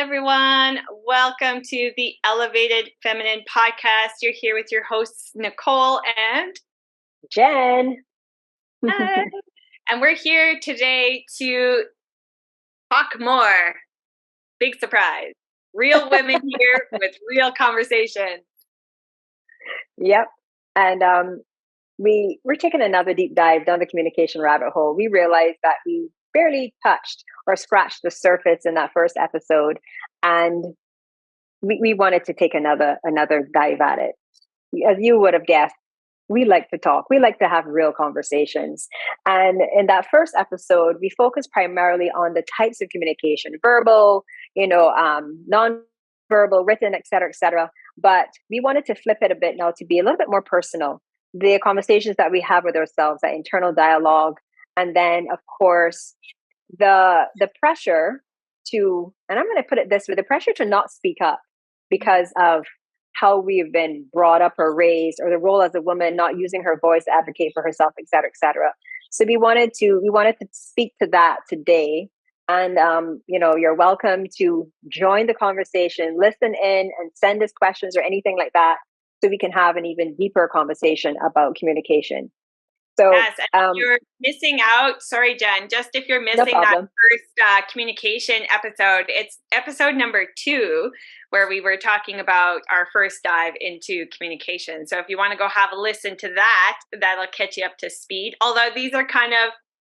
everyone. Welcome to the Elevated Feminine Podcast. You're here with your hosts, Nicole and Jenn. Hi. And we're here today to talk more. Big surprise. Real women here with real conversations. Yep. And we're taking another deep dive down the communication rabbit hole. We realized that we barely touched or scratched the surface in that first episode, and we wanted to take another dive at it. As you would have guessed, we like to talk. We like to have real conversations. And in that first episode, we focused primarily on the types of communication: verbal, non-verbal, written, et cetera. But we wanted to flip it a bit now to be a little bit more personal. The conversations that we have with ourselves, that internal dialogue, and then, of course, the pressure to, and I'm going to put it this way, the pressure to not speak up because of how we've been brought up or raised, or the role as a woman not using her voice to advocate for herself, et cetera, et cetera. So we wanted to speak to that today. And, you're welcome to join the conversation, listen in, and send us questions or anything like that, so we can have an even deeper conversation about communication. So, yes, and if you're missing out, sorry, Jen, just if you're missing that first communication episode, it's episode number 2, where we were talking about our first dive into communication. So if you want to go have a listen to that, that'll catch you up to speed. Although these are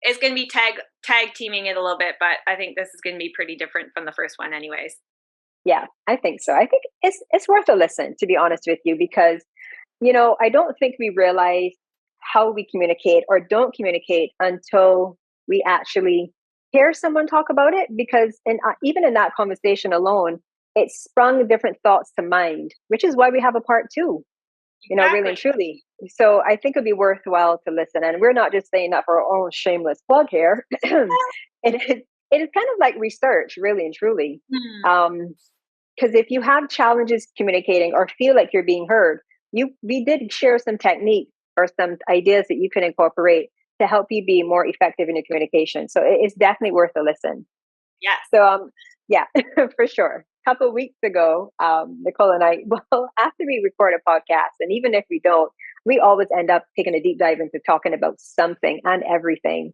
it's going to be tag teaming it a little bit, but I think this is going to be pretty different from the first one anyways. Yeah, I think so. I think it's worth a listen, to be honest with you, because, I don't think we realize how we communicate or don't communicate until we actually hear someone talk about it. Because even in that conversation alone, it sprung different thoughts to mind, which is why we have a part 2, Exactly. really and truly. So I think it'd be worthwhile to listen. And we're not just saying that for our own shameless plug here. It is kind of like research, really and truly. Because if you have challenges communicating or feel like you're being heard, we did share some techniques or some ideas that you can incorporate to help you be more effective in your communication. So it's definitely worth a listen. Yes. So yeah, for sure. A couple of weeks ago, Nicole and I, after we record a podcast, and even if we don't, we always end up taking a deep dive into talking about something and everything.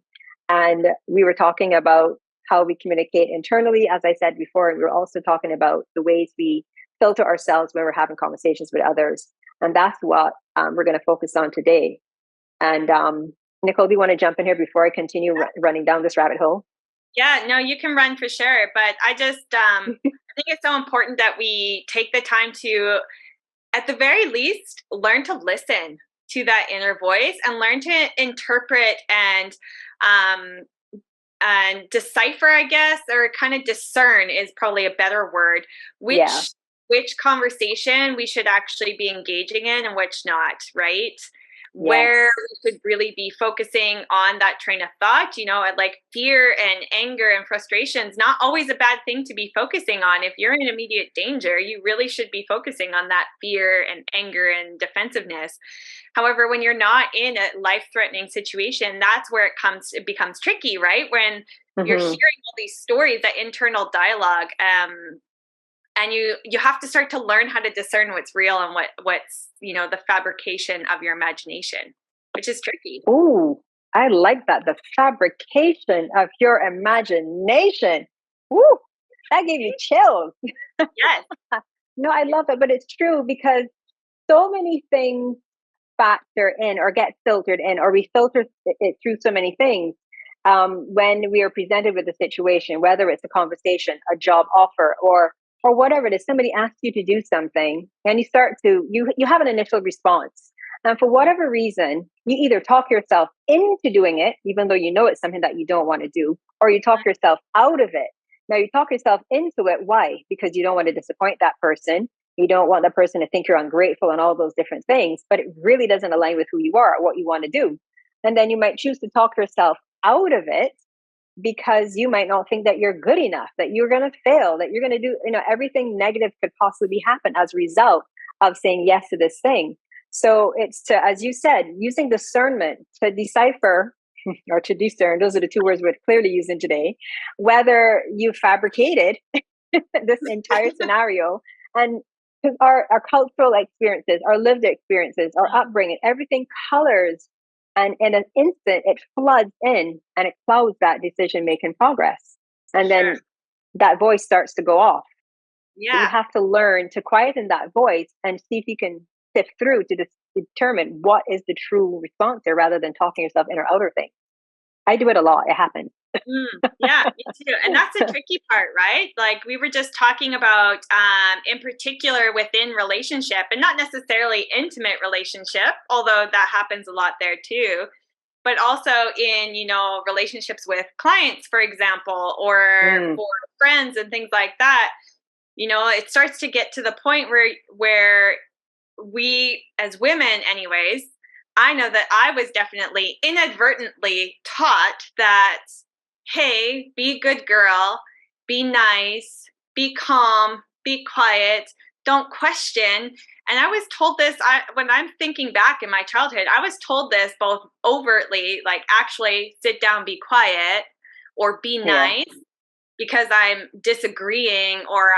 And we were talking about how we communicate internally, as I said before, and we were also talking about the ways we filter ourselves when we're having conversations with others. And that's what we're going to focus on today. And Nicole, do you want to jump in here before I continue running down this rabbit hole? Yeah, no, you can run for sure. But I just, I think it's so important that we take the time to, at the very least, learn to listen to that inner voice and learn to interpret and decipher, I guess, or kind of discern is probably a better word, which conversation we should actually be engaging in and which not, right? Yes. Where we should really be focusing on that train of thought, like fear and anger and frustration is not always a bad thing to be focusing on. If you're in immediate danger, you really should be focusing on that fear and anger and defensiveness. However, when you're not in a life-threatening situation, that's where it becomes tricky, right? When you're hearing all these stories, that internal dialogue, and you have to start to learn how to discern what's real and what's the fabrication of your imagination, which is tricky. Ooh, I like that. The fabrication of your imagination. Woo, that gave me chills. Yes. No, I love it, but it's true, because so many things factor in or get filtered in, or we filter it through so many things when we are presented with a situation, whether it's a conversation, a job offer, or whatever it is. Somebody asks you to do something, and you have an initial response. And for whatever reason, you either talk yourself into doing it, even though you know it's something that you don't want to do, or you talk yourself out of it. Now, you talk yourself into it. Why? Because you don't want to disappoint that person. You don't want that person to think you're ungrateful and all those different things, but it really doesn't align with who you are or what you want to do. And then you might choose to talk yourself out of it, because you might not think that you're good enough, that you're going to fail, that you're going to do, everything negative could possibly happen as a result of saying yes to this thing. So it's as you said, using discernment to decipher or to discern, those are the 2 words we're clearly using today, whether you fabricated this entire scenario. And because our cultural experiences, our lived experiences, our upbringing, everything colors, and in an instant it floods in and it clouds that decision making progress. And then that voice starts to go off. So you have to learn to quieten that voice and see if you can sift through to determine what is the true response there, rather than talking yourself in or out of things. I do it a lot. It happens. Yeah, me too. And that's the tricky part, right? Like we were just talking about, in particular within relationship, and not necessarily intimate relationship, although that happens a lot there too, but also in, relationships with clients, for example, or for friends and things like that. It starts to get to the point where we, as women anyways, I know that I was definitely inadvertently taught that, hey, be a good girl, be nice, be calm, be quiet, don't question. And I was told this, when I'm thinking back in my childhood, I was told this both overtly, like actually sit down, be quiet, or be nice, because I'm disagreeing, or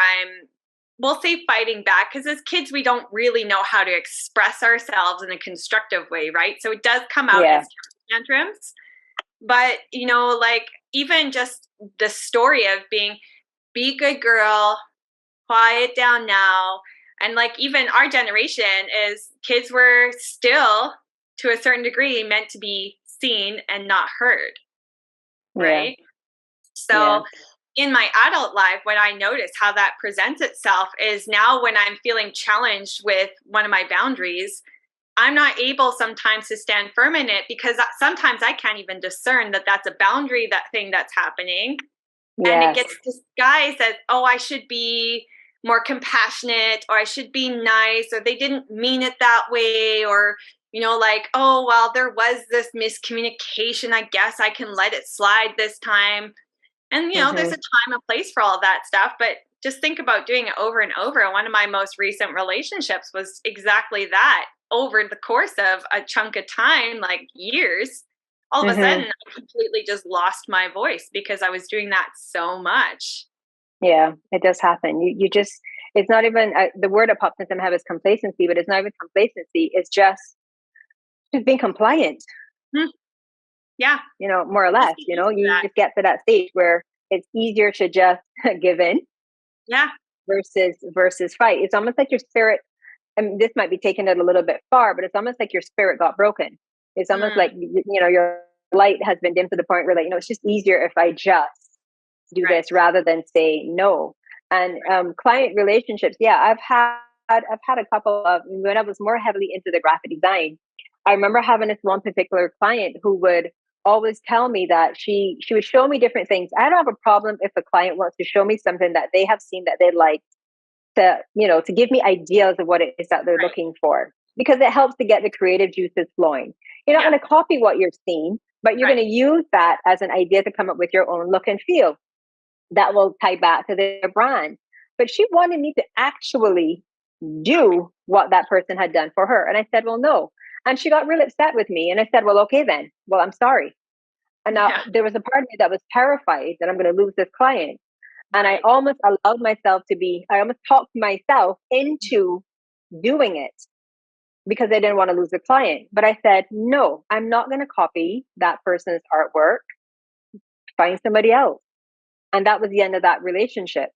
we'll say fighting back, because as kids, we don't really know how to express ourselves in a constructive way, right? So it does come out as tantrums. But, like even just the story of be a good girl, quiet down now. And like even our generation is kids were still, to a certain degree, meant to be seen and not heard. Right. So in my adult life, what I notice how that presents itself is now when I'm feeling challenged with one of my boundaries, I'm not able sometimes to stand firm in it, because sometimes I can't even discern that that's a boundary, that thing that's happening. And it gets disguised as, oh, I should be more compassionate, or I should be nice, or they didn't mean it that way, or, like, oh, well, there was this miscommunication. I guess I can let it slide this time. And, there's a time and place for all that stuff, but just think about doing it over and over. And one of my most recent relationships was exactly that. Over the course of a chunk of time, like years, all of a sudden I completely just lost my voice because I was doing that so much. Yeah, it does happen. You just, it's not even, the word that pops into my head is complacency, but it's not even complacency. It's just being compliant. Yeah. More or less, you just get to that stage where it's easier to just give in. Yeah. Versus fight. It's almost like your spirit, and this might be taking it a little bit far, but it's almost like your spirit got broken. It's almost like, your light has been dimmed to the point where, like, it's just easier if I just do this rather than say no. And client relationships, I've had a couple of, when I was more heavily into the graphic design, I remember having this one particular client who would always tell me that she would show me different things. I don't have a problem if a client wants to show me something that they have seen that they like, to give me ideas of what it is that they're looking for, because it helps to get the creative juices flowing. You're not going to copy what you're seeing, but you're going to use that as an idea to come up with your own look and feel that will tie back to their brand. But she wanted me to actually do what that person had done for her. And I said, well, no. And she got really upset with me. And I said, well, okay, then. Well, I'm sorry. And now there was a part of me that was terrified that I'm going to lose this client. And I almost allowed myself I almost talked myself into doing it because I didn't want to lose the client. But I said, no, I'm not going to copy that person's artwork. Find somebody else. And that was the end of that relationship.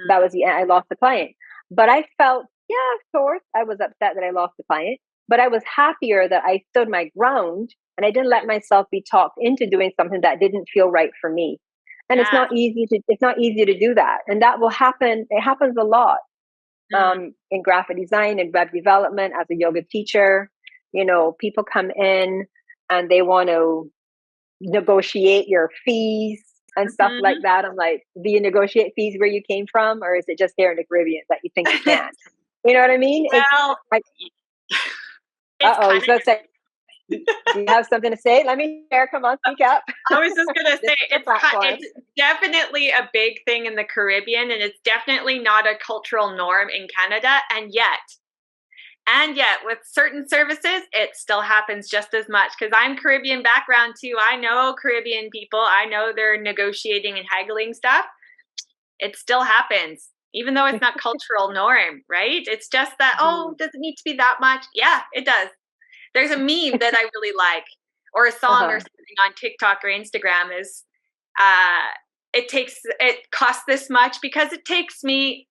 That was the end. I lost the client. But I felt, of course, I was upset that I lost the client, but I was happier that I stood my ground and I didn't let myself be talked into doing something that didn't feel right for me. And it's not easy to do that. And that will happen. It happens a lot in graphic design and web development. As a yoga teacher, people come in and they want to negotiate your fees and stuff like that. I'm like, do you negotiate fees where you came from, or is it just here in the Caribbean that you think you can? You know what I mean? Well, Do you have something to say? Let me share. Come on, speak up. I was just going to say, it's definitely a big thing in the Caribbean, and it's definitely not a cultural norm in Canada. And yet with certain services, it still happens just as much, because I'm Caribbean background too. I know Caribbean people. I know they're negotiating and haggling stuff. it still happens, even though it's not cultural norm, right? It's just that, oh, does it need to be that much? Yeah, it does. There's a meme that I really like, or a song or something on TikTok or Instagram is, it costs this much because it takes me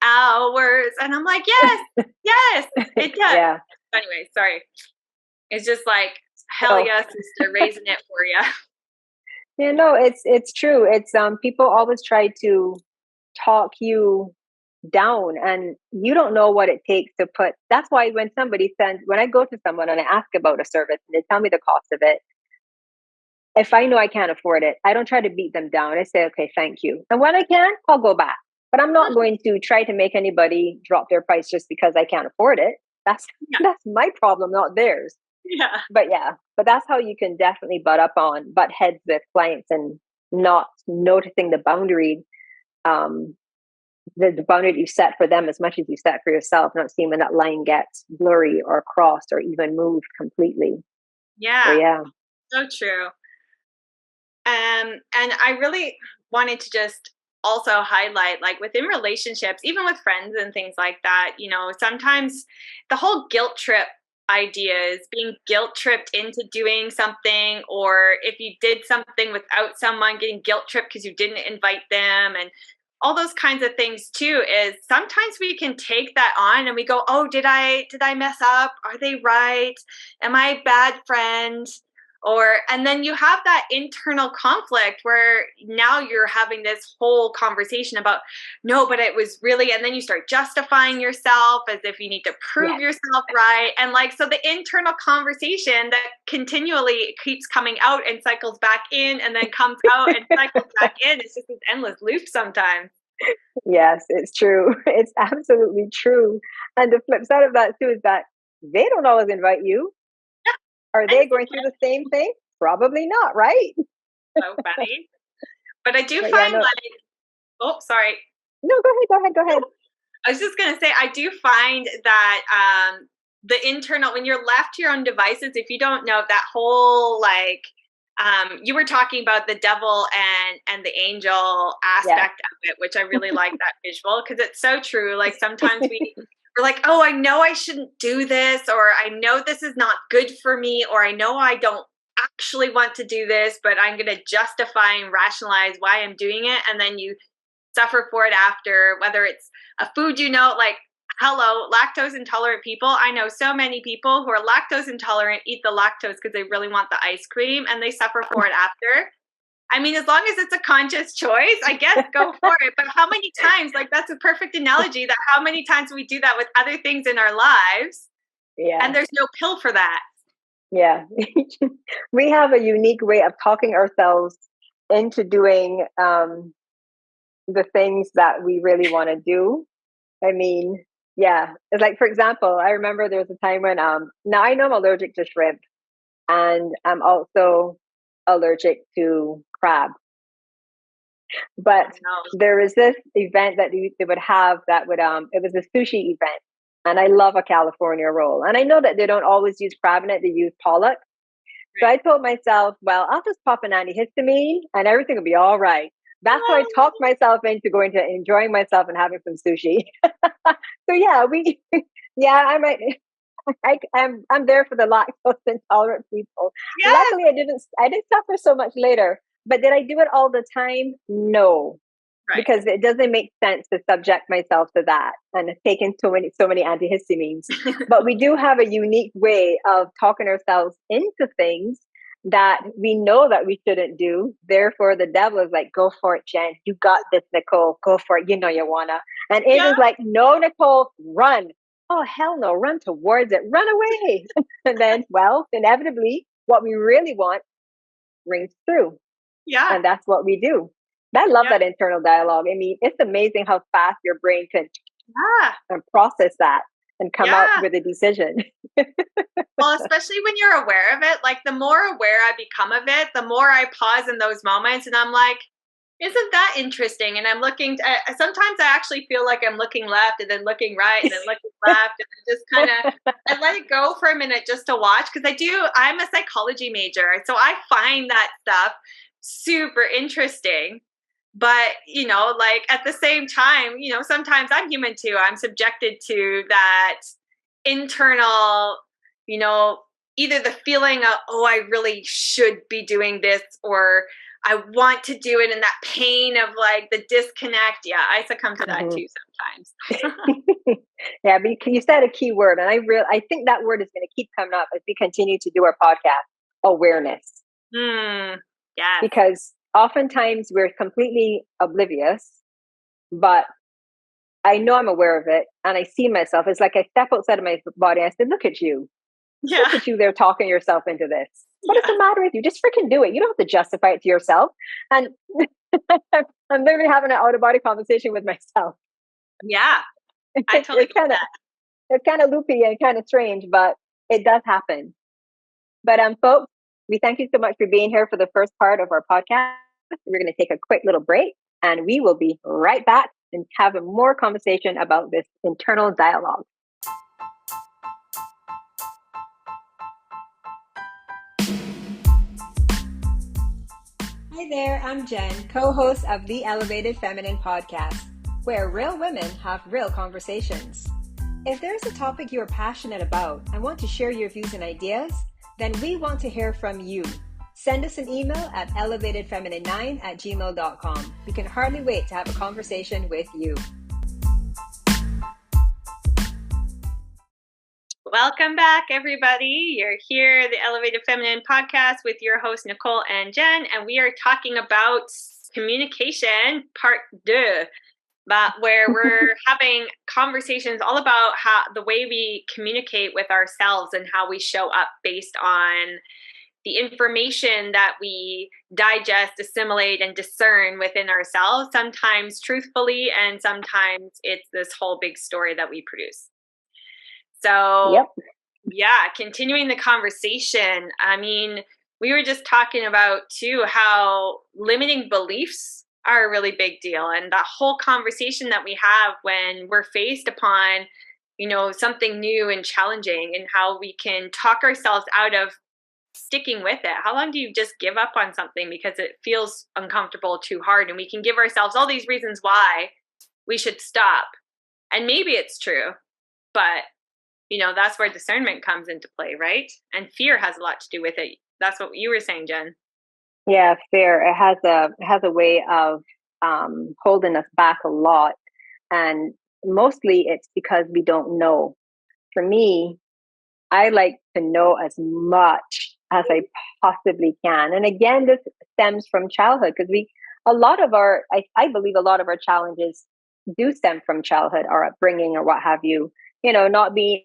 hours. And I'm like, yes, yes, it does. Yeah. Anyway, sorry. It's just like, hell yes, sister, raising it for you. Yeah, no, it's true. It's people always try to talk you down, and you don't know what it takes to put. That's why when I go to someone and I ask about a service and they tell me the cost of it, if I know I can't afford it, I don't try to beat them down. I say, okay, thank you. And when I can, I'll go back. But I'm not going to try to make anybody drop their price just because I can't afford it. That's my problem, not theirs. Yeah. But that's how you can definitely butt heads with clients and not noticing the boundary, the boundary that you set for them as much as you set for yourself, not seeing when that line gets blurry or crossed or even moved completely. Yeah. So true. And I really wanted to just also highlight, like within relationships, even with friends and things like that, sometimes the whole guilt trip idea is being guilt tripped into doing something, or if you did something without someone, getting guilt tripped because you didn't invite them, and all those kinds of things too. Is sometimes we can take that on and we go, oh, did I mess up? Are they right? Am I a bad friend? And then you have that internal conflict where now you're having this whole conversation about, no, but it was really, and then you start justifying yourself as if you need to prove yourself right. And so the internal conversation that continually keeps coming out and cycles back in and then comes out and cycles back in. It's just this endless loop sometimes. Yes, it's true. It's absolutely true. And the flip side of that too is that they don't always invite you. Are they going through the same thing? Probably not, right? So funny. But I do find oh, sorry. No, go ahead. I was just going to say, I do find that the internal, when you're left to your own devices, if you don't know that whole, you were talking about the devil and the angel aspect of it, which I really like that visual, because it's so true. Like sometimes we're like, oh, I know I shouldn't do this, or I know this is not good for me, or I know I don't actually want to do this, but I'm going to justify and rationalize why I'm doing it. And then you suffer for it after, whether it's a food, like, hello, lactose intolerant people. I know so many people who are lactose intolerant eat the lactose because they really want the ice cream and they suffer for it after. I mean, as long as it's a conscious choice, I guess go for it. But how many times, that's a perfect analogy, that how many times we do that with other things in our lives, and there's no pill for that. Yeah. We have a unique way of talking ourselves into doing the things that we really want to do. I mean, it's like, for example, I remember there was a time when, now I know I'm allergic to shrimp, and I'm also allergic to crab. But there was this event that they would have that would, it was a sushi event, and I love a California roll. And I know that they don't always use crab in it, they use pollock. So I told myself, well, I'll just pop an antihistamine and everything will be all right. That's how I talked myself into going to enjoying myself and having some sushi. So I'm there for the lactose intolerant people. Yes. Luckily, I didn't suffer so much later. But did I do it all the time? No, because it doesn't make sense to subject myself to that and taking so many antihistamines. But we do have a unique way of talking ourselves into things that we know that we shouldn't do. Therefore, the devil is like, go for it, Jen. You got this, Nicole. Go for it. You know you wanna. And Aiden's like, no, Nicole, run. Oh, hell no, run towards it. Run away. And then, inevitably, what we really want rings through. Yeah. And that's what we do. I love that internal dialogue. I mean, it's amazing how fast your brain can process that and come out with a decision. Well, especially when you're aware of it, the more aware I become of it, the more I pause in those moments and I'm like, isn't that interesting? And I'm looking, sometimes I actually feel like I'm looking left and then looking right and then looking left and just kind of, I let it go for a minute just to watch, because I'm a psychology major. So I find that stuff super interesting. But, like at the same time, sometimes I'm human too. I'm subjected to that internal, either the feeling of, oh, I really should be doing this, or I want to do it, and that pain of like the disconnect. Yeah, I succumb to that too sometimes. Yeah, but you said a key word, and I think that word is going to keep coming up as we continue to do our podcast, awareness. Yes. Because oftentimes we're completely oblivious, but I know I'm aware of it, and I see myself. It's like I step outside of my body and I say, look at you. Yeah. Look at you there talking yourself into this. What is the matter with you? Just freaking do it. You don't have to justify it to yourself. And I'm literally having an out-of-body conversation with myself. Yeah. I totally get that. It's kind of loopy and kind of strange, but it does happen. But folks, we thank you so much for being here for the first part of our podcast. We're going to take a quick little break, and we will be right back and have a more conversation about this internal dialogue. Hi there, I'm Jen, co-host of the Elevated Feminine podcast, where real women have real conversations. If there's a topic you are passionate about and want to share your views and ideas, then we want to hear from you. Send us an email at elevatedfeminine9@gmail.com. We can hardly wait to have a conversation with you. Welcome back, everybody. You're here, the Elevated Feminine podcast with your host, Nicole and Jenn, and we are talking about communication, part 2. But where we're having conversations all about how the way we communicate with ourselves and how we show up based on the information that we digest, assimilate, and discern within ourselves, sometimes truthfully, and sometimes it's this whole big story that we produce. So, yeah, continuing the conversation. I mean, we were just talking about too how limiting beliefs are a really big deal, and that whole conversation that we have when we're faced upon something new and challenging, and how we can talk ourselves out of sticking with it. How long do you just give up on something because it feels uncomfortable, too hard, and we can give ourselves all these reasons why we should stop, and maybe it's true, but that's where discernment comes into play, right? And fear has a lot to do with it. That's what you were saying, Jen. Yeah, fear. It has a way of holding us back a lot, and mostly it's because we don't know. For me, I like to know as much as I possibly can, and again, this stems from childhood, because I believe a lot of our challenges do stem from childhood, our upbringing, or what have you. Not being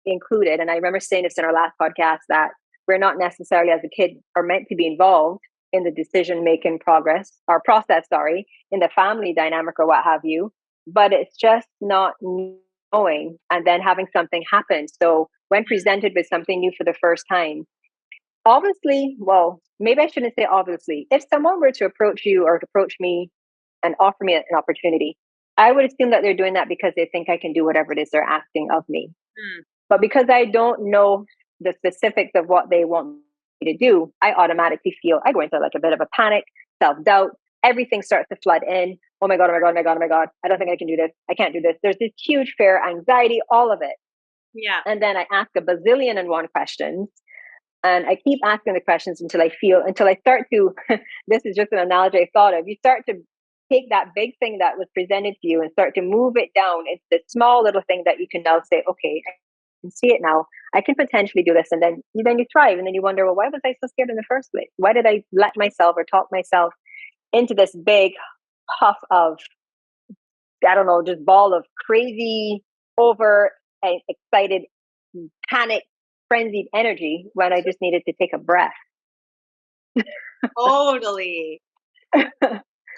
included. And I remember saying this in our last podcast, that we're not necessarily as a kid are meant to be involved in the decision-making process, in the family dynamic or what have you, but it's just not knowing and then having something happen. So when presented with something new for the first time, obviously, well, maybe I shouldn't say obviously, if someone were to approach you or to approach me and offer me an opportunity, I would assume that they're doing that because they think I can do whatever it is they're asking of me. But because I don't know the specifics of what they want me to do, I automatically I go into like a bit of a panic, self-doubt. Everything starts to flood in. Oh my God, oh my God, oh my God, oh my God. I don't think I can do this. I can't do this. There's this huge fear, anxiety, all of it. Yeah. And then I ask a bazillion and one questions. And I keep asking the questions until I start to, this is just an analogy I thought of. You start to take that big thing that was presented to you and start to move it down into the small little thing that you can now say, okay, I can see it now. I can potentially do this. And then you thrive. And then you wonder, well, why was I so scared in the first place? Why did I let myself or talk myself into this big puff of, I don't know, just ball of crazy, over excited, panic, frenzied energy when I just needed to take a breath. Totally.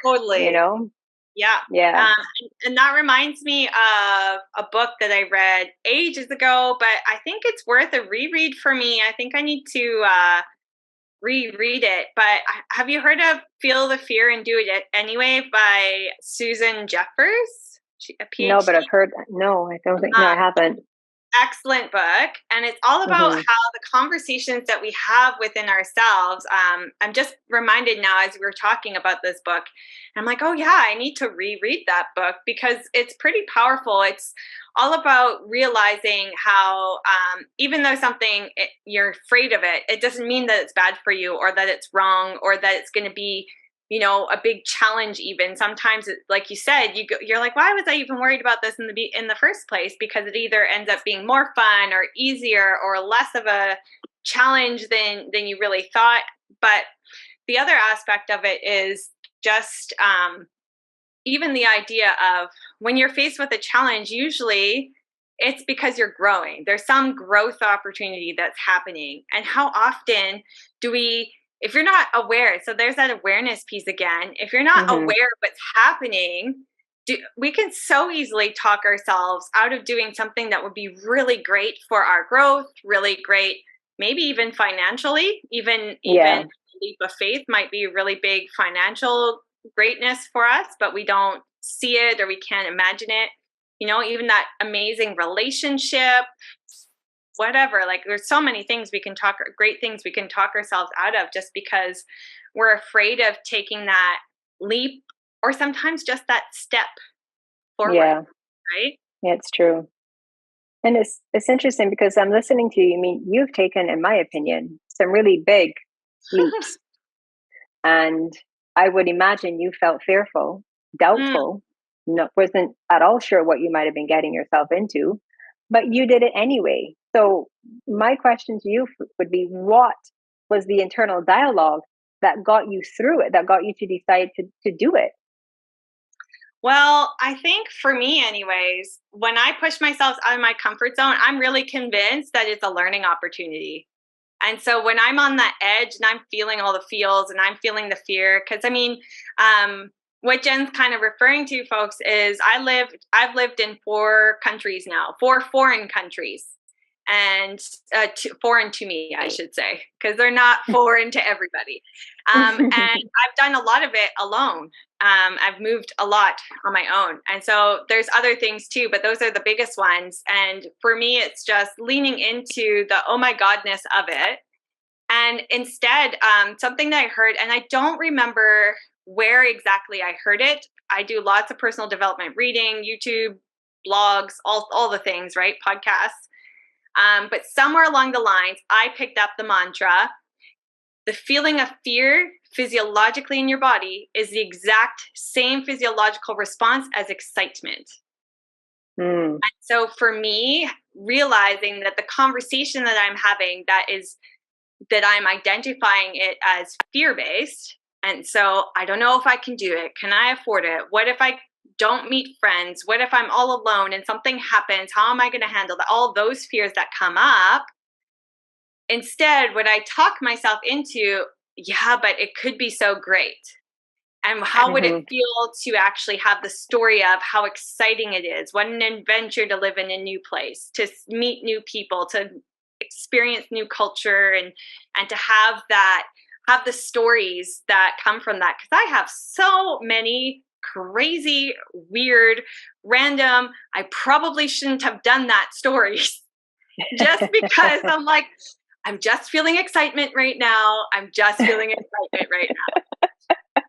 Totally. Yeah. And that reminds me of a book that I read ages ago, but I think it's worth a reread for me. I think I need to reread it. But have you heard of Feel the Fear and Do It Anyway by Susan Jeffers? No, but I've heard. No, I don't think. No, I haven't. excellent book, and it's all about how the conversations that we have within ourselves. I'm just reminded now as we were talking about this book, I'm like, oh yeah, I need to reread that book because it's pretty powerful. It's all about realizing how even though you're afraid of it, it doesn't mean that it's bad for you or that it's wrong or that it's going to be a big challenge. Even sometimes, like you said, you're like, why was I even worried about this in the first place? Because it either ends up being more fun or easier or less of a challenge than you really thought. But the other aspect of it is just even the idea of when you're faced with a challenge, usually it's because you're growing. There's some growth opportunity that's happening. And how often do we, if you're not aware, so there's that awareness piece again. If you're not aware of what's happening, we can so easily talk ourselves out of doing something that would be really great for our growth, really great, maybe even financially, even a leap of faith might be a really big financial greatness for us, but we don't see it or we can't imagine it. Even that amazing relationship, whatever, like there's so many things great things we can talk ourselves out of just because we're afraid of taking that leap or sometimes just that step forward. Yeah. Right? Yeah, it's true. And it's interesting because I'm listening to you. I mean, you've taken, in my opinion, some really big leaps. And I would imagine you felt fearful, doubtful, wasn't at all sure what you might have been getting yourself into, but you did it anyway. So my question to you would be, what was the internal dialogue that got you through it, that got you to decide to do it? Well, I think for me anyways, when I push myself out of my comfort zone, I'm really convinced that it's a learning opportunity. And so when I'm on that edge and I'm feeling all the feels and I'm feeling the fear, because what Jen's kind of referring to, folks, is I've lived in 4 countries now, 4 foreign countries, and foreign to me, I should say, because they're not foreign to everybody. And I've done a lot of it alone. I've moved a lot on my own. And so there's other things too, but those are the biggest ones. And for me, it's just leaning into the oh my godness of it. And instead, something that I heard, and I don't remember where exactly I heard it. I do lots of personal development reading, YouTube, blogs, all the things, right? Podcasts. But somewhere along the lines, I picked up the mantra, the feeling of fear physiologically in your body is the exact same physiological response as excitement. And so for me, realizing that the conversation that I'm having, that I'm identifying it as fear-based. And so I don't know if I can do it. Can I afford it? What if I don't meet friends? What if I'm all alone and something happens? How am I going to handle that? All those fears that come up. Instead, what I talk myself into, yeah, but it could be so great. And how would it feel to actually have the story of how exciting it is? What an adventure to live in a new place, to meet new people, to experience new culture, and to have the stories that come from that. Because I have so many crazy, weird, random, I probably shouldn't have done that stories just because I'm like, I'm just feeling excitement right now. I'm just feeling excitement right now.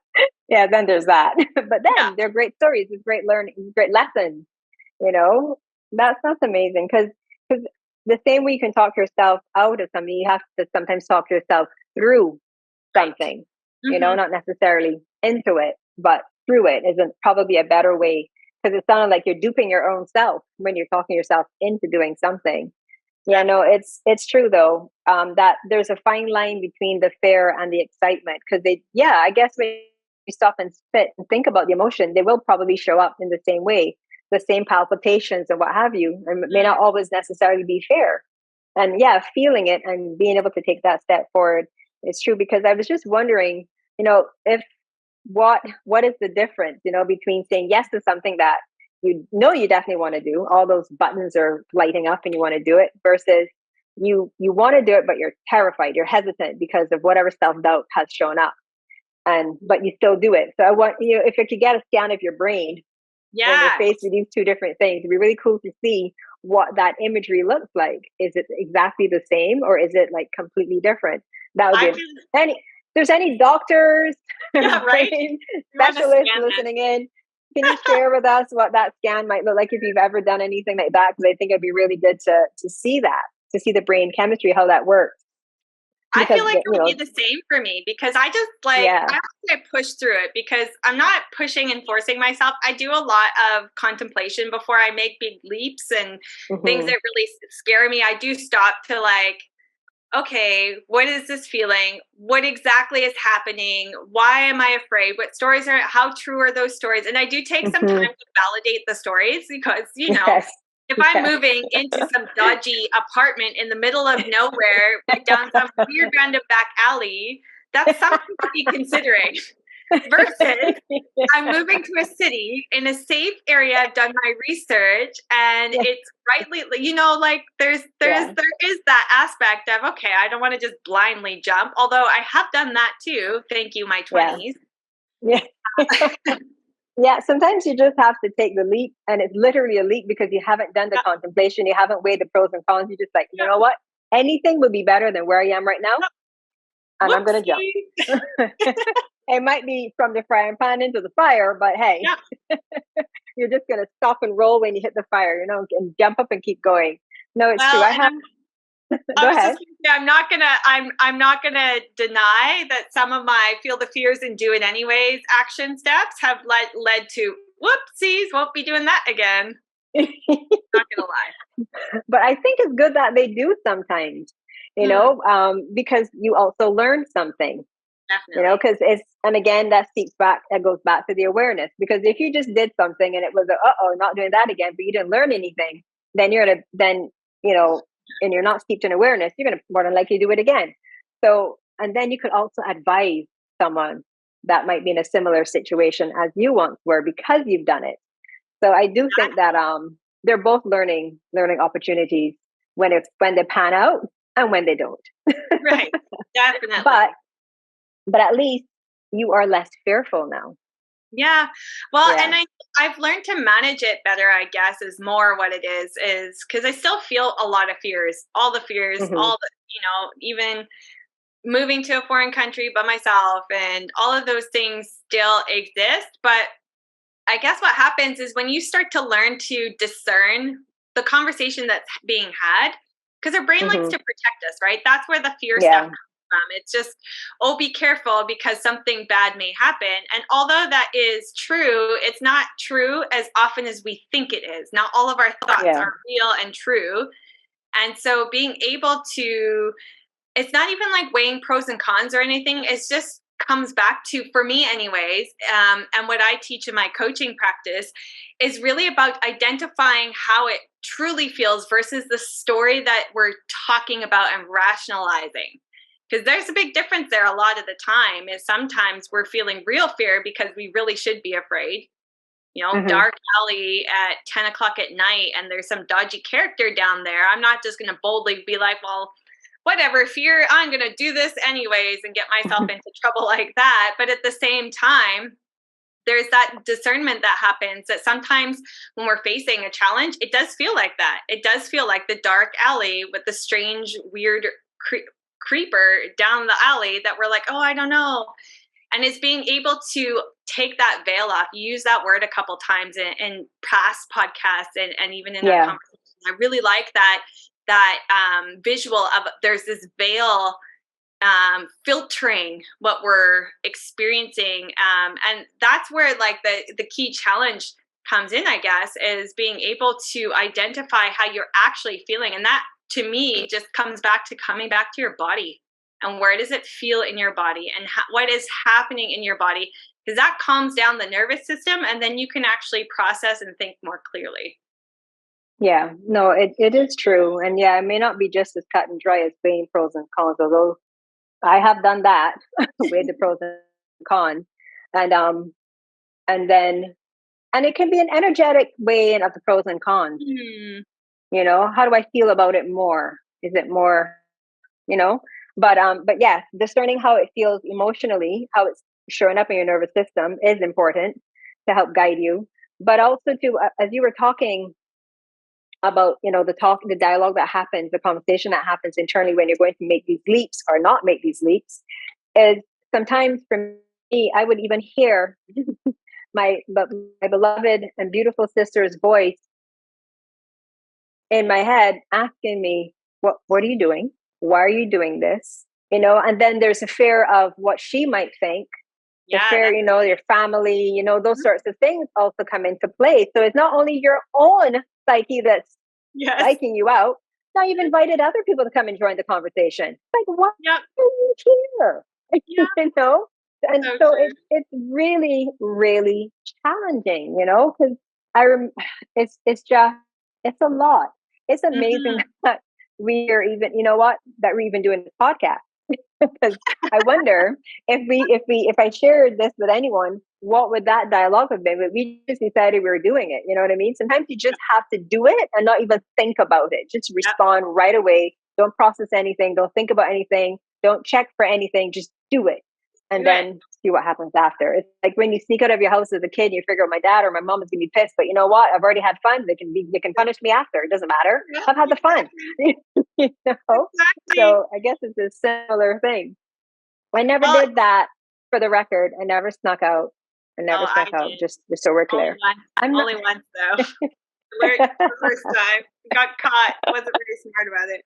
Yeah, then there's that. But then they're great stories. It's great learning, great lessons. That's amazing because the same way you can talk yourself out of something, you have to sometimes talk yourself through something. Not necessarily into it, but through it isn't probably a better way, because it sounded like you're duping your own self when you're talking yourself into doing something. Yeah, no, it's true though, that there's a fine line between the fear and the excitement, because I guess when you stop and sit and think about the emotion, they will probably show up in the same way, the same palpitations and what have you, and it may not always necessarily be fear. And feeling it and being able to take that step forward is true, because I was just wondering, if what is the difference, between saying yes to something that you definitely want to do, all those buttons are lighting up and you want to do it, versus you want to do it but you're terrified, you're hesitant because of whatever self-doubt has shown up, but you still do it. So I want, if you could get a scan of your brain when you're faced with these two different things, it'd be really cool to see what that imagery looks like. Is it exactly the same, or is it like completely different? That would be any. If there's any doctors, brain specialists listening in, can you share with us what that scan might look like if you've ever done anything like that? Because I think it'd be really good to see that, to see the brain chemistry, how that works. Because, I feel like it would be the same for me, because I just I push through it, because I'm not pushing and forcing myself. I do a lot of contemplation before I make big leaps and things that really scare me. I do stop to like, okay, what is this feeling? What exactly is happening? Why am I afraid? What stories are, how true are those stories? And I do take some time to validate the stories, because, you know, if I'm moving into some dodgy apartment in the middle of nowhere, down some weird random back alley, that's something to be considering. Versus I'm moving to a city in a safe area. I've done my research, and it's rightly, you know, like there is that aspect of, okay, I don't want to just blindly jump. Although I have done that too. Thank you, my 20s. Yeah. Yeah, sometimes you just have to take the leap, and it's literally a leap because you haven't done the contemplation, you haven't weighed the pros and cons. You're just like, you know what? Anything would be better than where I am right now, and I'm going to jump. It might be from the frying pan into the fire, but hey, you're just going to stop and roll when you hit the fire, you know, and jump up and keep going. No, it's true. I have. Go ahead. I'm not gonna deny that some of my feel the fears and do it anyways action steps have led to whoopsies. Won't be doing that again. Not gonna lie. But I think it's good that they do sometimes, you know, because you also learn something. Definitely. You know, because and again, that goes back to the awareness. Because if you just did something and it was not doing that again, but you didn't learn anything, then you know, and you're not steeped in awareness, you're going to more than likely do it again. So, and then you could also advise someone that might be in a similar situation as you once were, because you've done it. So I do think that they're both learning opportunities when they pan out and when they don't. Right. Definitely. But at least you are less fearful now. Yeah. Well, and I've learned to manage it better, I guess, is more what it is because I still feel a lot of fears, all the fears, all the, you know, even moving to a foreign country by myself, and all of those things still exist. But I guess what happens is when you start to learn to discern the conversation that's being had, because our brain likes to protect us, right? That's where the fear stuff comes from. It's just, oh, be careful because something bad may happen. And although that is true, it's not true as often as we think it is. Not all of our thoughts are real and true. And so being able to, it's not even like weighing pros and cons or anything. It's just comes back to, for me anyways, and what I teach in my coaching practice is really about identifying how it truly feels versus the story that we're talking about and rationalizing. Because there's a big difference there a lot of the time. Is sometimes we're feeling real fear because we really should be afraid. You know, dark alley at 10 o'clock at night and there's some dodgy character down there. I'm not just going to boldly be like, well, whatever, fear, I'm going to do this anyways and get myself into trouble like that. But at the same time, there's that discernment that happens that sometimes when we're facing a challenge, it does feel like that. It does feel like the dark alley with the strange, weird creeper down the alley that we're like, oh, I don't know. And it's being able to take that veil off. You use that word a couple times in past podcasts and even in our conversation. I really like that visual of there's this veil filtering what we're experiencing. And that's where like the key challenge comes in, I guess, is being able to identify how you're actually feeling. And that to me just comes back to coming back to your body and where does it feel in your body and what is happening in your body, because that calms down the nervous system and then you can actually process and think more clearly. Yeah, no, it is true. And yeah, it may not be just as cut and dry as weighing pros and cons, although I have done that, weigh the pros and cons. And it can be an energetic weighing of the pros and cons. You know, how do I feel about it more? Is it more, you know? But yeah, discerning how it feels emotionally, how it's showing up in your nervous system is important to help guide you. But also to, as you were talking, about, the dialogue that happens, the conversation that happens internally when you're going to make these leaps or not make these leaps, is sometimes for me, I would even hear my beloved and beautiful sister's voice in my head asking me, what are you doing? Why are you doing this? And then there's a fear of what she might think. The fear, your family, those sorts of things also come into play. So it's not only your own psyche that's psyching you out. Now you've invited other people to come and join the conversation. Like, why are you here? And so it's really, really challenging, because it's a lot. It's amazing that we are even, that we're even doing this podcast. Because I wonder if I shared this with anyone, what would that dialogue have been? But we just decided we were doing it. You know what I mean? Sometimes you just have to do it and not even think about it. Just respond right away. Don't process anything. Don't think about anything. Don't check for anything. Just do it. And then see what happens after. It's like when you sneak out of your house as a kid, you figure out my dad or my mom is gonna be pissed, but you know what? I've already had fun. They can punish me after. It doesn't matter. I've had the fun. So I guess it's a similar thing. I never did that, for the record. I never snuck out. Just so we're clear. Only once though. Learned the first time. Got caught. Wasn't very smart about it.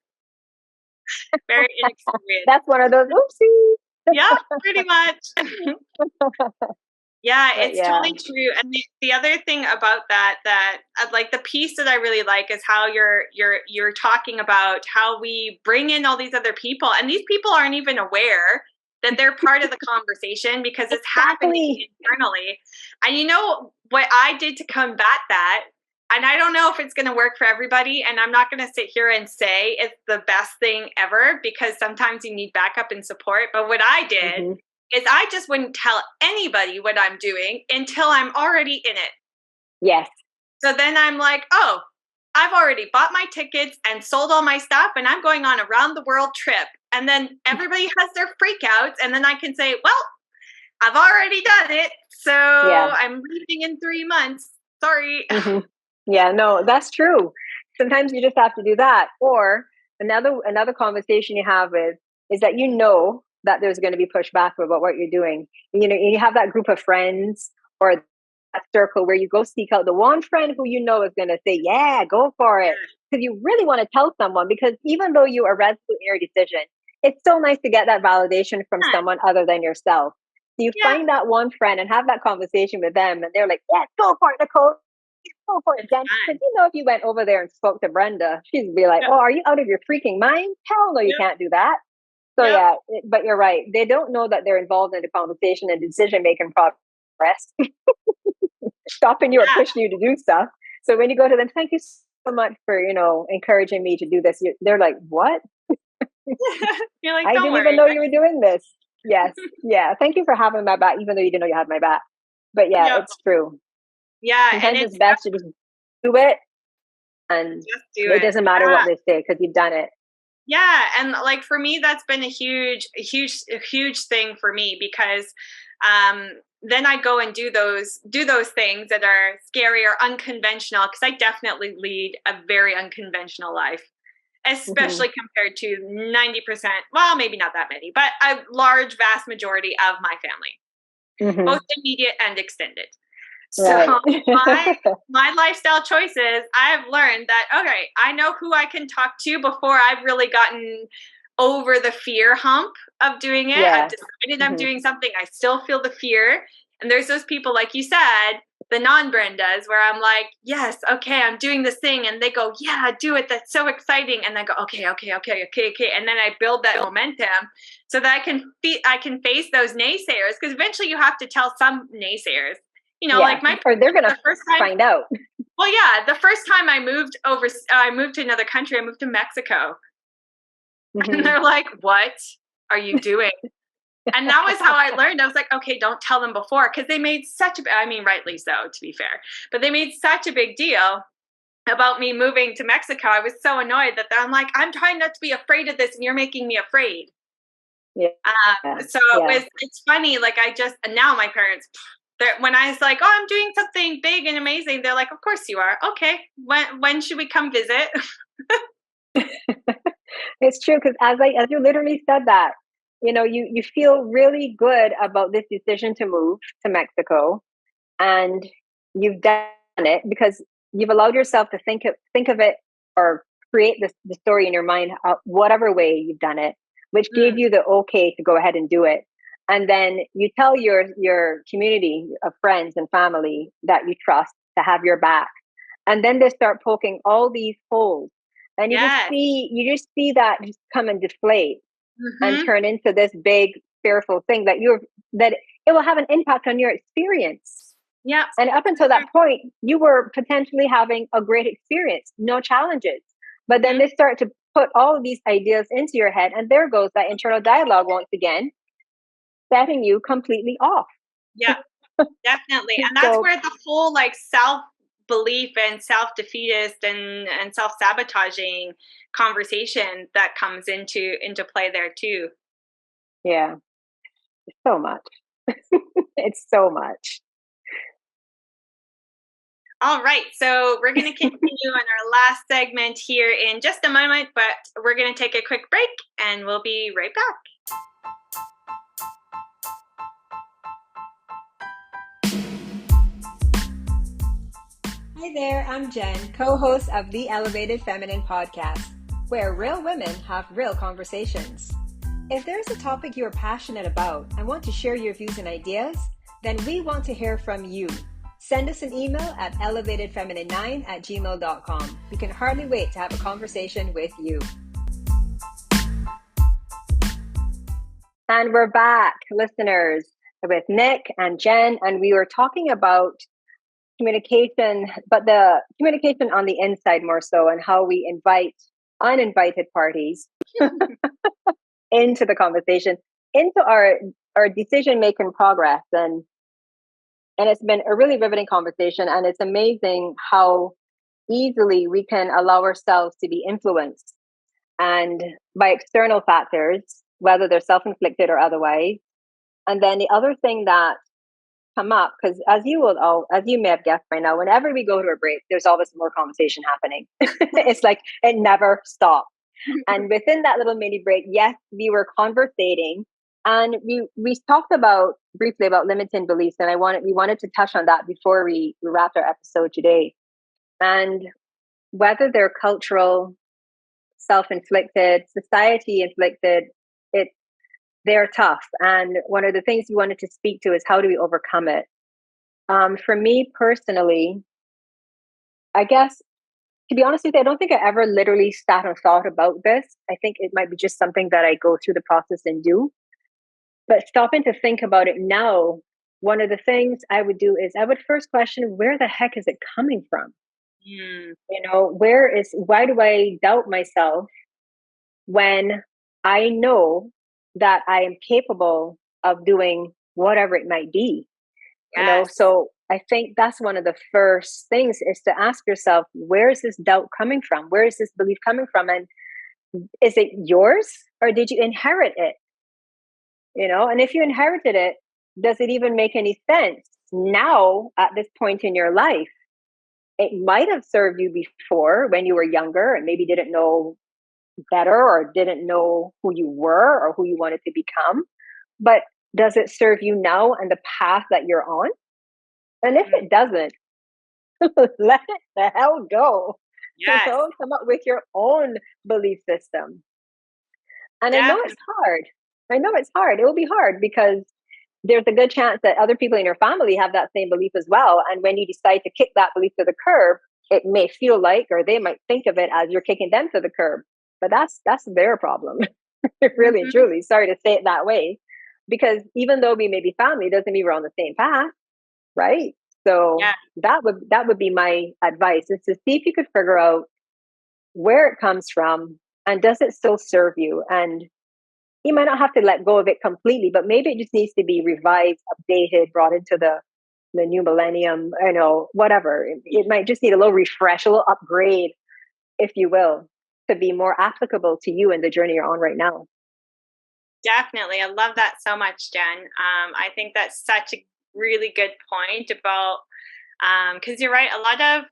Very inexperienced. That's one of those oopsies. Yeah, pretty much. It's totally true. And the other thing about that like the piece that I really like is how you're talking about how we bring in all these other people, and these people aren't even aware that they're part of the conversation because it's happening internally. And you know what I did to combat that? And I don't know if it's going to work for everybody. And I'm not going to sit here and say it's the best thing ever, because sometimes you need backup and support. But what I did is I just wouldn't tell anybody what I'm doing until I'm already in it. Yes. So then I'm like, oh, I've already bought my tickets and sold all my stuff, and I'm going on a round the world trip. And then everybody has their freakouts. And then I can say, well, I've already done it. So I'm leaving in 3 months. Sorry. Yeah, no, that's true. Sometimes you just have to do that. Or another conversation you have is that that there's going to be pushback about what you're doing. You have that group of friends or that circle where you go seek out the one friend who is going to say, yeah, go for it. Because you really want to tell someone, because even though you are resolute in your decision, it's so nice to get that validation from someone other than yourself. So you find that one friend and have that conversation with them, and they're like, yeah, go for it, Nicole. Go for it, Jen. Because if you went over there and spoke to Brenda, she'd be like, oh, are you out of your freaking mind? Hell no, you can't do that. So but you're right. They don't know that they're involved in the conversation and decision-making progress. Stopping you or pushing you to do stuff. So when you go to them, thank you so much for, encouraging me to do this. They're like, what? You're like, I didn't even know you were doing this. Yes. Yeah. Thank you for having my back, even though you didn't know you had my back. But it's true. Yeah. Sometimes it's best to just do it. And it doesn't matter what they say, because you've done it. Yeah. And like, for me, that's been a huge thing for me, because then I go and do those things that are scary or unconventional, because I definitely lead a very unconventional life, especially compared to 90%, well, maybe not that many, but a large, vast majority of my family, both immediate and extended. So my lifestyle choices, I've learned that, okay, I know who I can talk to before I've really gotten over the fear hump of doing it. I've decided I'm doing something. I still feel the fear. And there's those people, like you said, the non-Brendas, where I'm like, yes, okay, I'm doing this thing. And they go, yeah, do it. That's so exciting. And I go, okay. And then I build that momentum so that I can face those naysayers. Because eventually you have to tell some naysayers, like or they're going to find out. Well, yeah, the first time I moved to another country, I moved to Mexico. And they're like, what are you doing? And that was how I learned. I was like, okay, don't tell them before, because they made rightly so, to be fair, but they made such a big deal about me moving to Mexico. I was so annoyed that I'm like, I'm trying not to be afraid of this, and you're making me afraid. It's funny. Like now my parents, When I was like, "Oh, I'm doing something big and amazing," they're like, "Of course you are. Okay, when should we come visit?" It's true, because as you literally said that, you feel really good about this decision to move to Mexico, and you've done it because you've allowed yourself to think of it, or create the story in your mind, whatever way you've done it, which gave you the okay to go ahead and do it. And then you tell your community of friends and family that you trust to have your back, and then they start poking all these holes, and Yes. you just see that just come and deflate and turn into this big fearful thing that it will have an impact on your experience. Yeah. And up until that point, you were potentially having a great experience, no challenges. But then they start to put all of these ideas into your head, and there goes that internal dialogue once again, setting you completely off. Yeah, definitely. And that's where the whole like self belief and self defeatist and self sabotaging conversation that comes into play there too. Yeah, so much. It's so much. All right, so we're going to continue on our last segment here in just a moment, but we're going to take a quick break and we'll be right back. Hi there, I'm Jen, co-host of the Elevated Feminine podcast, where real women have real conversations. If there's a topic you are passionate about and want to share your views and ideas, then we want to hear from you. Send us an email at elevatedfeminine9@gmail.com. We can hardly wait to have a conversation with you. And we're back, listeners, with Nick and Jen, and we were talking about communication, but the communication on the inside more so, and how we invite uninvited parties into the conversation, into our decision making progress, and it's been a really riveting conversation, and it's amazing how easily we can allow ourselves to be influenced and by external factors, whether they're self-inflicted or otherwise. And then the other thing that come up, because as you may have guessed by now, whenever we go to a break, there's always more conversation happening. It's like it never stops. And within that little mini break, yes, we were conversating, and we talked about briefly about limiting beliefs, and we wanted to touch on that before we wrapped our episode today. And whether they're cultural, self-inflicted, society inflicted, they're tough. And one of the things we wanted to speak to is how do we overcome it? For me personally, I guess, to be honest with you, I don't think I ever literally sat and thought about this. I think it might be just something that I go through the process and do. But stopping to think about it now, one of the things I would do is I would first question, where the heck is it coming from? Why do I doubt myself when I know that I am capable of doing whatever it might be? Yes. So I think that's one of the first things, is to ask yourself, where is this doubt coming from? Where is this belief coming from? And is it yours, or did you inherit it? And if you inherited it, does it even make any sense now at this point in your life? It might have served you before when you were younger and maybe didn't know better, or didn't know who you were or who you wanted to become. But does it serve you now and the path that you're on? And if it doesn't, let it the hell go. Yes. Come up with your own belief system. And definitely. I know it's hard. It will be hard because there's a good chance that other people in your family have that same belief as well. And when you decide to kick that belief to the curb, it may feel like, or they might think of it as you're kicking them to the curb. But that's their problem. Really and truly. Sorry to say it that way. Because even though we may be family, doesn't mean we're on the same path. Right? So that would be my advice, is to see if you could figure out where it comes from, and does it still serve you? And you might not have to let go of it completely, but maybe it just needs to be revised, updated, brought into the new millennium, whatever. It might just need a little refresh, a little upgrade, if you will, to be more applicable to you and the journey you're on right now. Definitely. I love that so much, Jen. I think that's such really good point about, because you're right, a lot.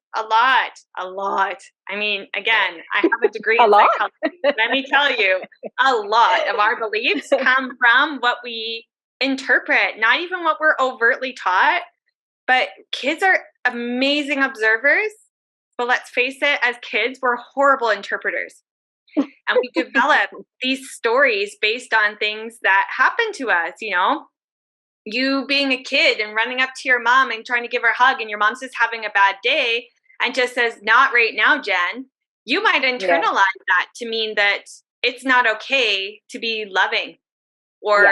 I mean, again, I have a degree in psychology. Let me tell you, a lot of our beliefs come from what we interpret, not even what we're overtly taught. But kids are amazing observers. But let's face it, as kids, we're horrible interpreters. And we develop these stories based on things that happen to us, you know? You being a kid and running up to your mom and trying to give her a hug, and your mom's just having a bad day and just says, "Not right now, Jen." You might internalize that to mean that it's not okay to be loving, or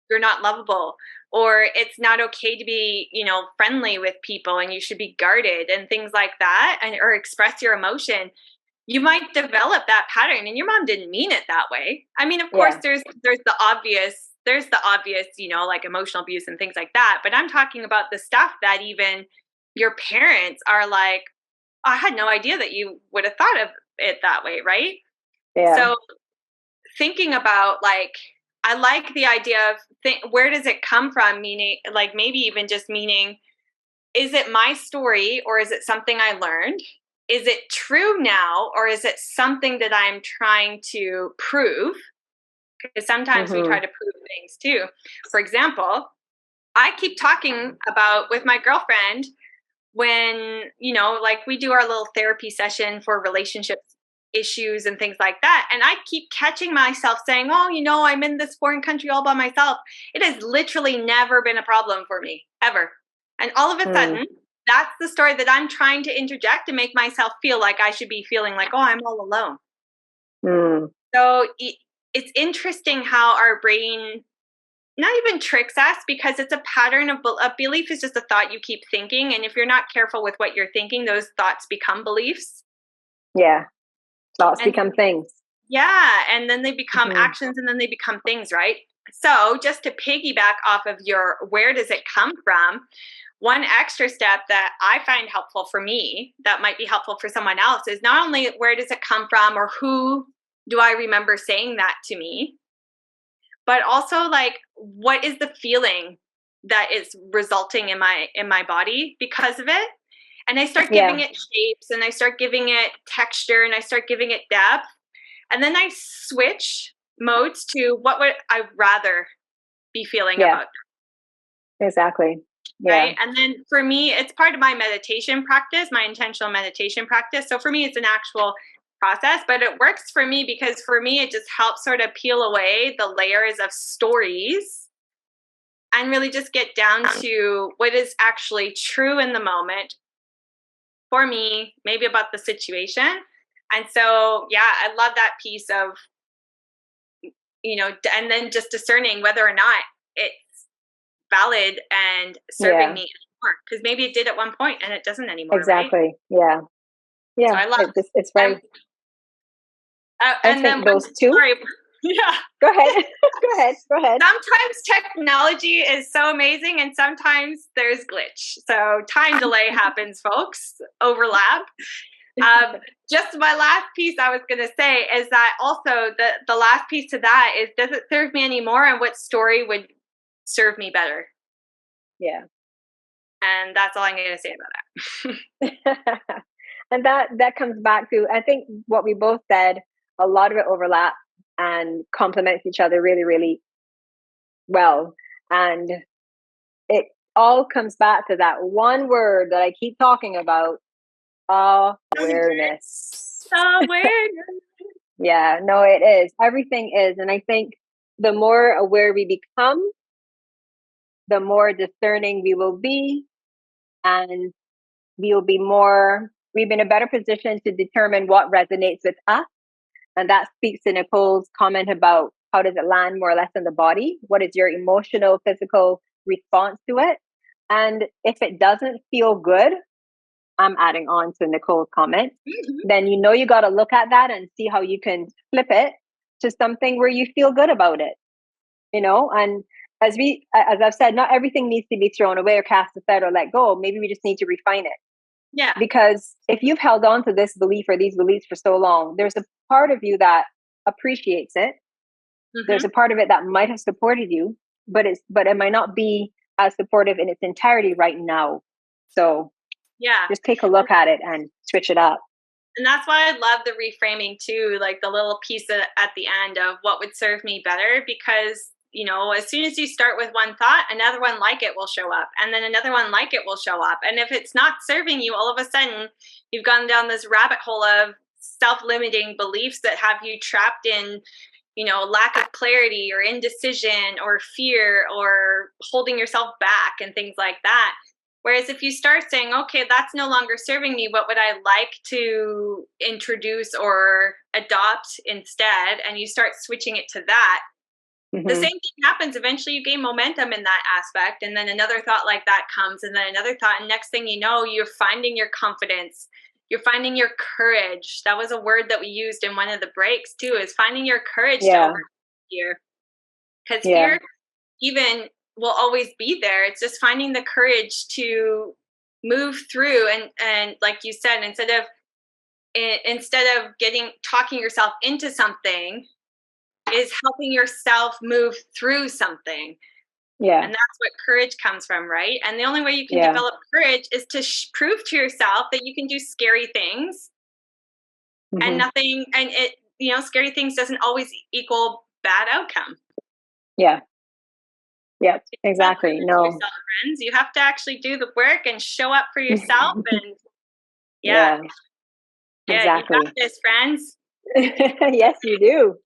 you're not lovable, or it's not okay to be, you know, friendly with people and you should be guarded and things like that, and or express your emotion. You might develop that pattern, and your mom didn't mean it that way. I mean, of course, there's the obvious, you know, like emotional abuse and things like that. But I'm talking about the stuff that even your parents are like, I had no idea that you would have thought of it that way, right? Yeah. So thinking about, like, I like the idea of where does it come from? Meaning, like, maybe even just meaning, is it my story or is it something I learned? Is it true now, or is it something that I'm trying to prove? Because sometimes we try to prove things too. For example, I keep talking about with my girlfriend when, you know, like we do our little therapy session for relationship issues and things like that. And I keep catching myself saying, oh, you know, I'm in this foreign country all by myself. It has literally never been a problem for me, ever. And all of a sudden, that's the story that I'm trying to interject to make myself feel like I should be feeling like, oh, I'm all alone. So it's interesting how our brain not even tricks us, because it's a pattern of a belief is just a thought you keep thinking. And if you're not careful with what you're thinking, those thoughts become beliefs. Yeah. Thoughts become things. Yeah. And then they become actions, and then they become things, right? So just to piggyback off of your, where does it come from? One extra step that I find helpful for me that might be helpful for someone else is not only where does it come from, or who do I remember saying that to me, but also, like, what is the feeling that is resulting in my body because of it? And I start giving it shapes, and I start giving it texture, and I start giving it depth. And then I switch modes to what would I rather be feeling about them. Exactly. Right. And then for me, it's part of my meditation practice, my intentional meditation practice. So for me, it's an actual process, but it works for me because for me, it just helps sort of peel away the layers of stories and really just get down to what is actually true in the moment for me, maybe about the situation. And so, yeah, I love that piece of, you know, and then just discerning whether or not it's valid and serving me anymore, because maybe it did at one point and it doesn't anymore. Exactly. Right? Yeah. So I love it's very. And then those two. Sorry. Yeah. Go ahead. Go ahead. Sometimes technology is so amazing, and sometimes there's glitch. So time delay happens, folks. Overlap. Just my last piece I was going to say is that also the last piece to that is, does it serve me anymore, and what story would serve me better? Yeah. And that's all I'm going to say about that. And that comes back to, I think, what we both said. A lot of it overlaps and complements each other really, really well. And it all comes back to that one word that I keep talking about: awareness. Yeah, no, it is. Everything is. And I think the more aware we become, the more discerning we will be, and we'll be in a better position to determine what resonates with us. And that speaks to Nicole's comment about how does it land more or less in the body? What is your emotional, physical response to it? And if it doesn't feel good, I'm adding on to Nicole's comment, then you got to look at that and see how you can flip it to something where you feel good about it. And as I've said, not everything needs to be thrown away or cast aside or let go. Maybe we just need to refine it. Yeah. Because if you've held on to this belief or these beliefs for so long, there's a part of you that appreciates it. There's a part of it that might have supported you, but it might not be as supportive in its entirety right now. So yeah, just take a look at it and switch it up. And that's why I love the reframing too, like the little piece at the end of what would serve me better, because as soon as you start with one thought, another one like it will show up, and then another one like it will show up. And if it's not serving you, all of a sudden you've gone down this rabbit hole of self-limiting beliefs that have you trapped in lack of clarity or indecision or fear or holding yourself back and things like that. Whereas if you start saying, okay, that's no longer serving me, what would I like to introduce or adopt instead? And you start switching it to that. Mm-hmm. The same thing happens. Eventually you gain momentum in that aspect. And then another thought like that comes, and then another thought. And next thing you know, you're finding your confidence. You're finding your courage. That was a word that we used in one of the breaks too, is finding your courage to overcome fear. Because fear even will always be there. It's just finding the courage to move through. And like you said, instead of talking yourself into something, is helping yourself move through something. Yeah. And that's what courage comes from, right? And the only way you can develop courage is to prove to yourself that you can do scary things. Mm-hmm. And scary things doesn't always equal bad outcome. Yeah. Yeah, exactly. No. Yourself, friends. You have to actually do the work and show up for yourself. And exactly. You got this, friends. Yes, you do.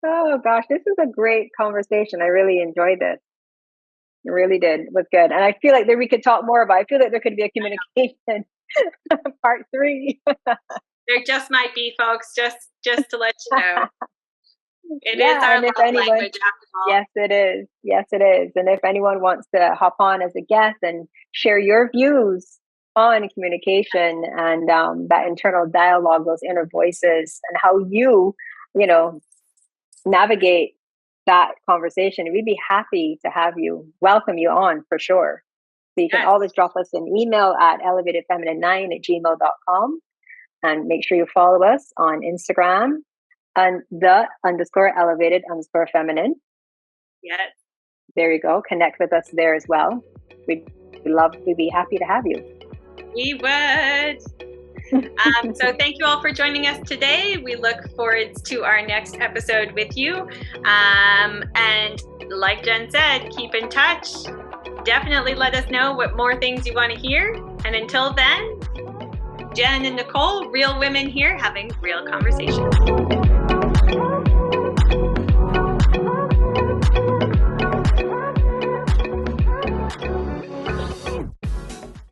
Oh gosh, this is a great conversation. I really enjoyed this. I really did. It was good. And I feel like we could talk more about it. I feel like there could be a communication part 3. There just might be, folks, just to let you know. It is our love language after all. Yes, it is. Yes, it is. And if anyone wants to hop on as a guest and share your views on communication and that internal dialogue, those inner voices, and how you navigate that conversation, we'd be happy to welcome you on for sure. So you can always drop us an email at elevatedfeminine9@gmail.com, and make sure you follow us on Instagram and _elevated_feminine. Yes. There you go. Connect with us there as well. We'd be happy to have you. We would. So thank you all for joining us today. We look forward to our next episode with you. And like Jen said, keep in touch. Definitely let us know what more things you want to hear. And until then, Jen and Nicole, real women here having real conversations.